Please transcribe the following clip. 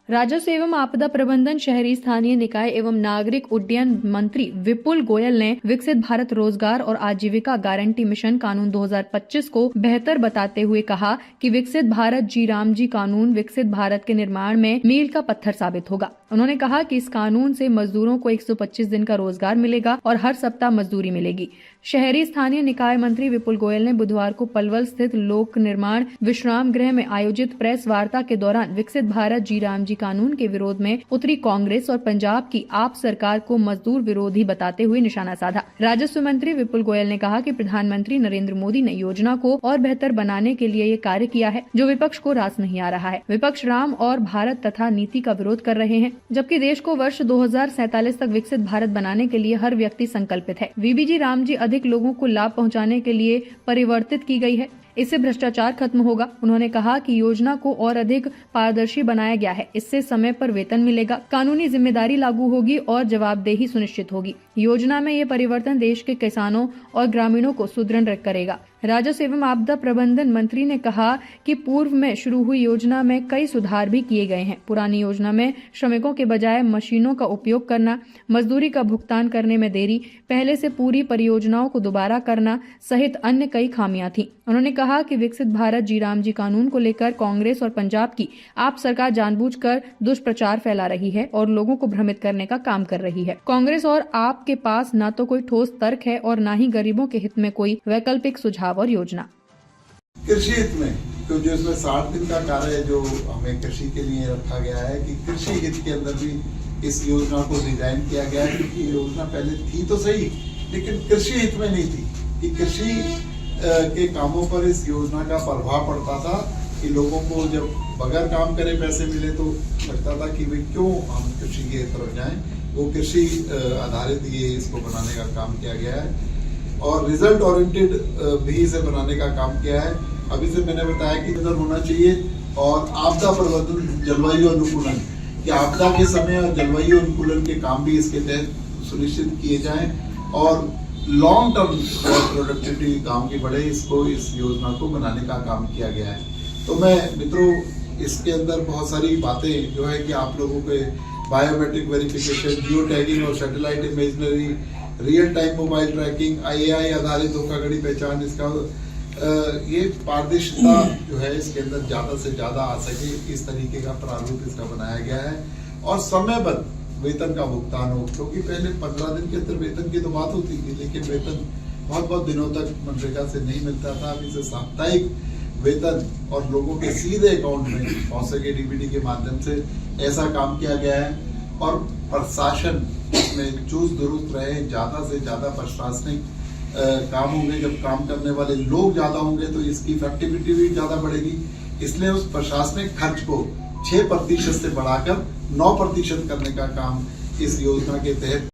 राजस्व एवं आपदा प्रबंधन, शहरी स्थानीय निकाय एवं नागरिक उड्डयन मंत्री विपुल गोयल ने विकसित भारत रोजगार और आजीविका गारंटी मिशन कानून 2025 को बेहतर बताते हुए कहा कि विकसित भारत जी राम जी कानून विकसित भारत के निर्माण में मील का पत्थर साबित होगा। उन्होंने कहा कि इस कानून से मजदूरों को 125 दिन का रोजगार मिलेगा और हर सप्ताह मजदूरी मिलेगी। शहरी स्थानीय निकाय मंत्री विपुल गोयल ने बुधवार को पलवल स्थित लोक निर्माण विश्राम गृह में आयोजित प्रेस वार्ता के दौरान विकसित भारत जी राम जी कानून के विरोध में उतरी कांग्रेस और पंजाब की आप सरकार को मजदूर विरोधी बताते हुए निशाना साधा। राजस्व मंत्री विपुल गोयल ने कहा कि प्रधानमंत्री नरेंद्र मोदी ने योजना को और बेहतर बनाने के लिए ये कार्य किया है जो विपक्ष को रास नहीं आ रहा है। विपक्ष राम और भारत तथा नीति का विरोध कर रहे हैं, जबकि देश को वर्ष 2047 तक विकसित भारत बनाने के लिए हर व्यक्ति संकल्पित है। वीबीजी राम जी अधिक लोगों को लाभ पहुंचाने के लिए परिवर्तित की गई है। इससे भ्रष्टाचार खत्म होगा। उन्होंने कहा कि योजना को और अधिक पारदर्शी बनाया गया है। इससे समय पर वेतन मिलेगा, कानूनी जिम्मेदारी लागू होगी और जवाबदेही सुनिश्चित होगी। योजना में ये परिवर्तन देश के किसानों और ग्रामीणों को सुदृढ़ करेगा। राजस्व एवं आपदा प्रबंधन मंत्री ने कहा कि पूर्व में शुरू हुई योजना में कई सुधार भी किए गए हैं। पुरानी योजना में श्रमिकों के बजाय मशीनों का उपयोग करना, मजदूरी का भुगतान करने में देरी, पहले से पूरी परियोजनाओं को दोबारा करना सहित अन्य कई खामियां थीं। उन्होंने कहा कि विकसित भारत जी राम जी कानून को लेकर कांग्रेस और पंजाब की आप सरकार जानबूझकर दुष्प्रचार फैला रही है और लोगों को भ्रमित करने का काम कर रही है। कांग्रेस और आप के पास न तो कोई ठोस तर्क है और न ही गरीबों के हित में कोई वैकल्पिक सुझाव और योजना। कृषि हित में तो जो इसमें 60 दिन का कार्य है जो हमें कृषि के लिए रखा गया है कि कृषि हित के अंदर भी इस योजना को डिजाइन किया गया है, क्योंकि ये योजना पहले थी तो सही लेकिन कृषि हित में नहीं थी कि कृषि के कामों पर इस योजना का प्रभाव पड़ता था कि लोगों को जब बगैर काम करे पैसे मिले तो लगता था कि भाई क्यों हम कृषि की तरफ जाएं। वो कृषि आधारित ये इसको बनाने का काम किया गया है और रिजल्ट ओरिएंटेड भी इसे बनाने का काम किया है। अभी से मैंने बताया कि नजर होना चाहिए और आपदा प्रबंधन, जलवायु अनुकूलन कि आपदा के समय और जलवायु अनुकूलन के काम भी इसके तहत सुनिश्चित किए जाएं और लॉन्ग टर्म प्रोडक्टिविटी गांव की बढ़े, इसको इस योजना को बनाने का काम किया गया है। तो मैं मित्रों इसके अंदर बहुत सारी बातें जो है कि आप लोगों के बायोमेट्रिक वेरिफिकेशन, जियो टैगिंग और satellite imaginary, real time mobile trekking, IAI आधारित धोखाधड़ी पहचान, इसका ये पारदर्शिता जो है इसके अंदर ज्यादा से ज्यादा आ सके इस तरीके का प्रारूप इसका बनाया गया है और समयबद्ध वेतन का भुगतान हो, क्योंकि पहले 15 दिन के अंदर वेतन की तो बात होती थी लेकिन वेतन बहुत दिनों तक मनरेगा से नहीं मिलता था। अभी से साप्ताहिक वेतन और लोगों के सीधे अकाउंट में पहुंच सके डीबीटी के माध्यम से, ऐसा काम किया गया है और प्रशासन में चुस्त दुरुस्त रहे। ज्यादा से ज्यादा प्रशासनिक काम होंगे, जब काम करने वाले लोग ज्यादा होंगे तो इसकी इफेक्टिविटी भी ज्यादा बढ़ेगी। इसलिए उस प्रशासनिक खर्च को 6% से बढ़ाकर 9% करने का काम इस योजना के तहत